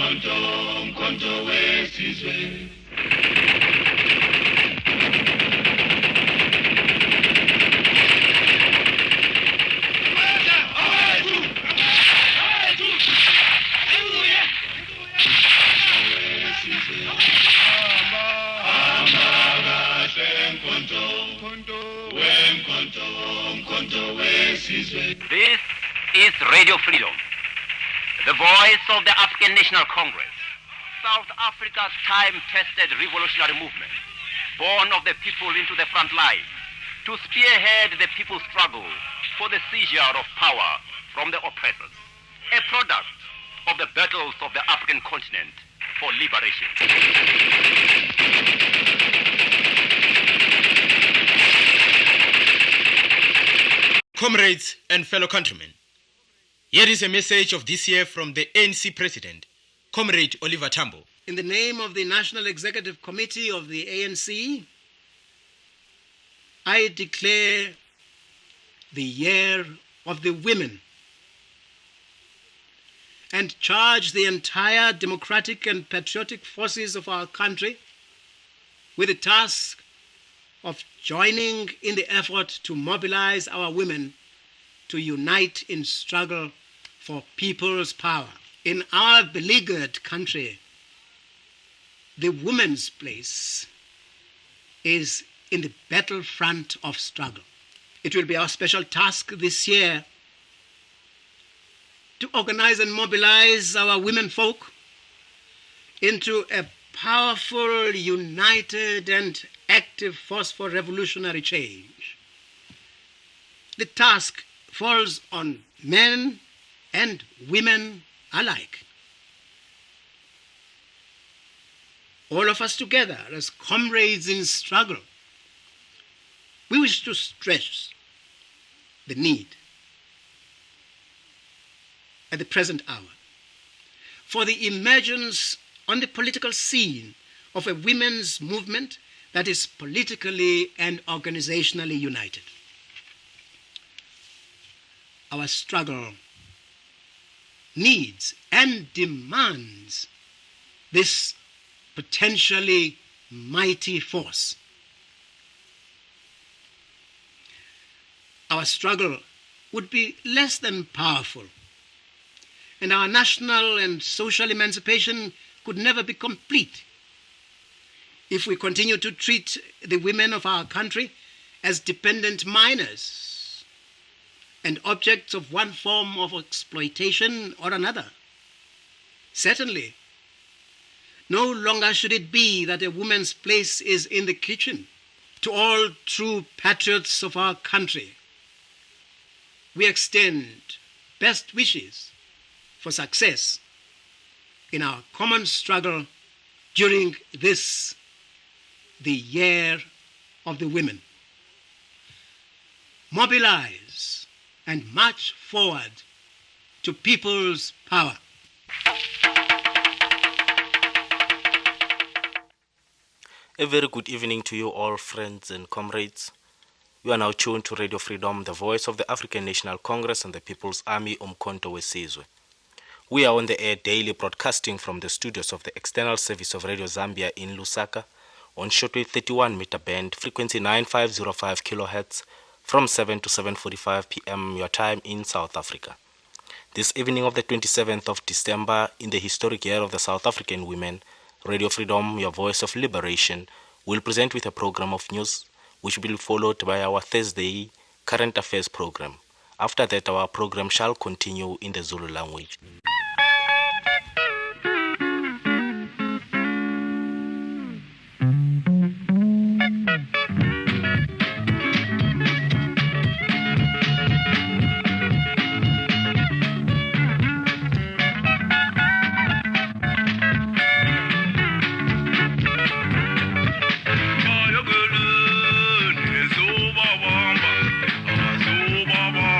Umkhonto we Sizwe. This is Radio Freedom, the voice of the African National Congress, South Africa's time-tested revolutionary movement, born of the people into the front line, to spearhead the people's struggle for the seizure of power from the oppressors, a product of the battles of the African continent for liberation. Comrades and fellow countrymen, here is a message of this year from the ANC President, Comrade Oliver Tambo. In the name of the National Executive Committee of the ANC, I declare the Year of the Women and charge the entire democratic and patriotic forces of our country with the task of joining in the effort to mobilize our women to unite in struggle for people's power. In our beleaguered country, the woman's place is in the battlefront of struggle. It will be our special task this year to organize and mobilize our women folk into a powerful, united, and active force for revolutionary change. The task falls on men and women alike. All of us together as comrades in struggle, we wish to stress the need at the present hour for the emergence on the political scene of a women's movement that is politically and organizationally united. Our struggle needs and demands this potentially mighty force. Our struggle would be less than powerful, and our national and social emancipation could never be complete if we continue to treat the women of our country as dependent minors and objects of one form of exploitation or another. Certainly, no longer should it be that a woman's place is in the kitchen. To all true patriots of our country, we extend best wishes for success in our common struggle during this, the Year of the Women. Mobilize and march forward to people's power. A very good evening to you all, friends and comrades. You are now tuned to Radio Freedom, the voice of the African National Congress and the People's Army, Umkhonto we Sizwe. We are on the air daily, broadcasting from the studios of the External Service of Radio Zambia in Lusaka on shortwave 31 meter band, frequency 9505 kHz, from 7 to 7:45 p.m. your time in South Africa. This evening of the 27th of December, in the historic year of the South African women, Radio Freedom, your voice of liberation, will present with a program of news, which will be followed by our Thursday current affairs program. After that, our program shall continue in the Zulu language. Baba,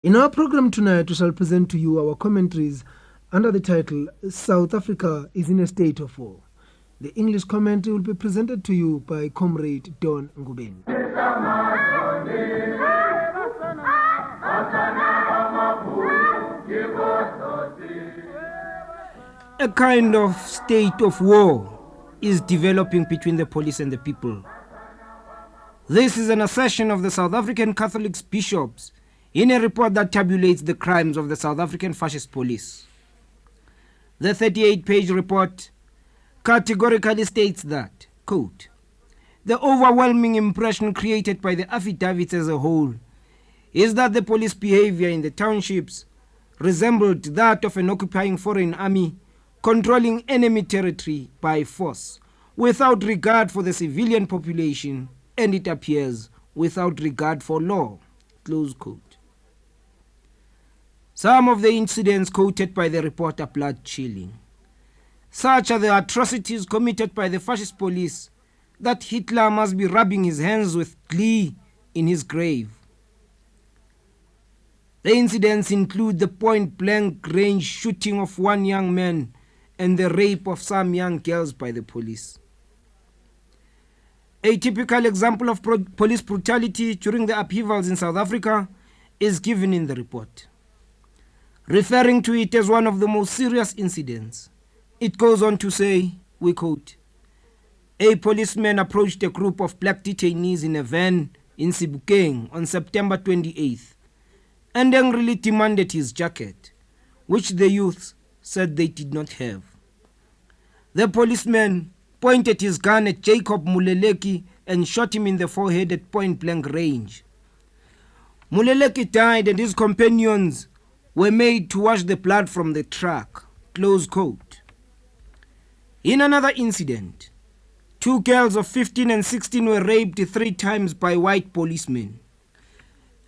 In our program tonight, we shall present to you our commentaries under the title South Africa is in a State of War. The English commentary will be presented to you by Comrade Don Ngubeni. A kind of state of war is developing between the police and the people. This is an assertion of the South African Catholic bishops in a report that tabulates the crimes of the South African fascist police. The 38-page report categorically states that, quote, the overwhelming impression created by the affidavits as a whole is that the police behavior in the townships resembled that of an occupying foreign army controlling enemy territory by force, without regard for the civilian population, and it appears without regard for law, close quote. Some of the incidents quoted by the report are blood-chilling. Such are the atrocities committed by the fascist police that Hitler must be rubbing his hands with glee in his grave. The incidents include the point-blank range shooting of one young man and the rape of some young girls by the police. A typical example of police brutality during the upheavals in South Africa is given in the report. Referring to it as one of the most serious incidents, it goes on to say, we quote, a policeman approached a group of black detainees in a van in Sebokeng on September 28th and angrily demanded his jacket, which the youths said they did not have. The policeman pointed his gun at Jacob Muleleki and shot him in the forehead at point-blank range. Muleleki died and his companions were made to wash the blood from the truck, close quote. In another incident, 2 girls of 15 and 16 were raped 3 times by white policemen.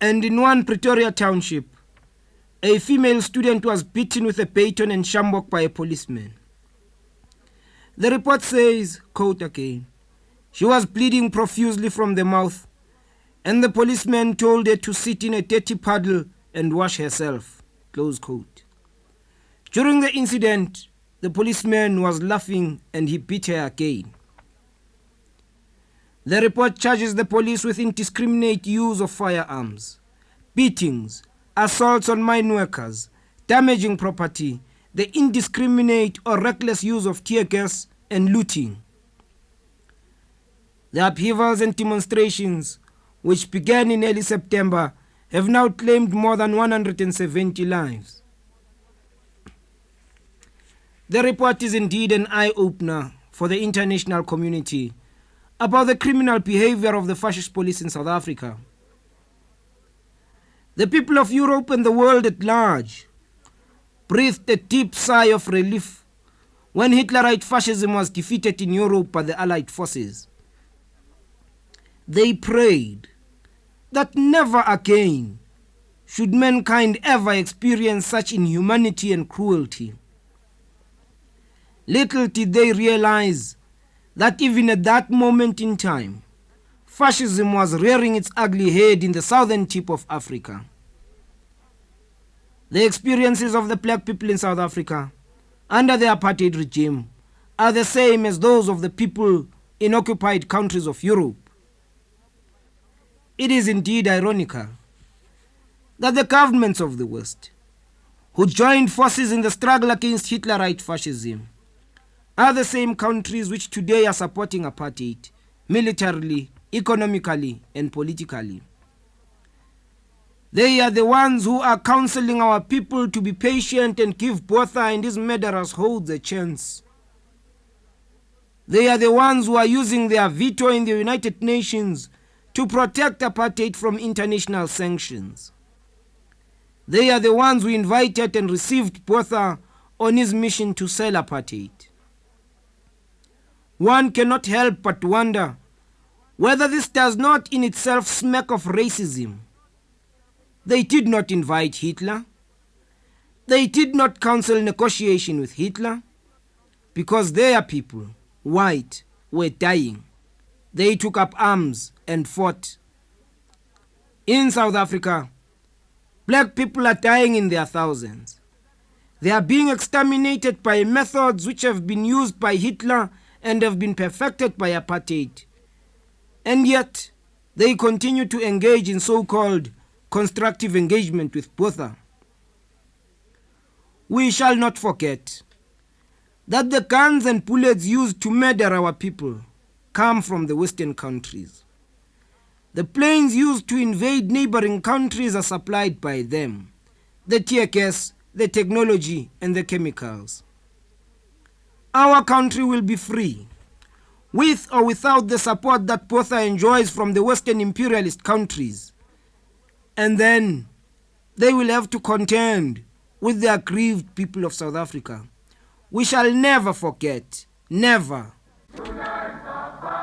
And in one Pretoria township, a female student was beaten with a baton and sjambok by a policeman. The report says, quote again, she was bleeding profusely from the mouth, and the policeman told her to sit in a dirty puddle and wash herself, close quote. During the incident, the policeman was laughing and he beat her again. The report charges the police with indiscriminate use of firearms, beatings, assaults on mine workers, damaging property, the indiscriminate or reckless use of tear gas, and looting. The upheavals and demonstrations, which began in early September, have now claimed more than 170 lives. The report is indeed an eye-opener for the international community about the criminal behavior of the fascist police in South Africa. The people of Europe and the world at large breathed a deep sigh of relief when Hitlerite fascism was defeated in Europe by the Allied forces. They prayed that never again should mankind ever experience such inhumanity and cruelty. Little did they realize that even at that moment in time, fascism was rearing its ugly head in the southern tip of Africa. The experiences of the black people in South Africa under the apartheid regime are the same as those of the people in occupied countries of Europe. It is indeed ironical that the governments of the West, who joined forces in the struggle against Hitlerite fascism, are the same countries which today are supporting apartheid militarily, economically, and politically. They are the ones who are counseling our people to be patient and give Botha and his murderers holds a chance. They are the ones who are using their veto in the United Nations to protect apartheid from international sanctions. They are the ones who invited and received Botha on his mission to sell apartheid. One cannot help but wonder whether this does not in itself smack of racism. They did not invite Hitler. They did not counsel negotiation with Hitler because their people, white, were dying. They took up arms and fought. In South Africa, Black people are dying in their thousands. They are being exterminated by methods which have been used by Hitler and have been perfected by apartheid. And yet, they continue to engage in so-called constructive engagement with Botha. We shall not forget that the guns and bullets used to murder our people come from the Western countries. The planes used to invade neighboring countries are supplied by them. The tear gas, the technology, and the chemicals. Our country will be free, with or without the support that Botha enjoys from the Western imperialist countries. And then they will have to contend with the aggrieved people of South Africa. We shall never forget, never. Umkhonto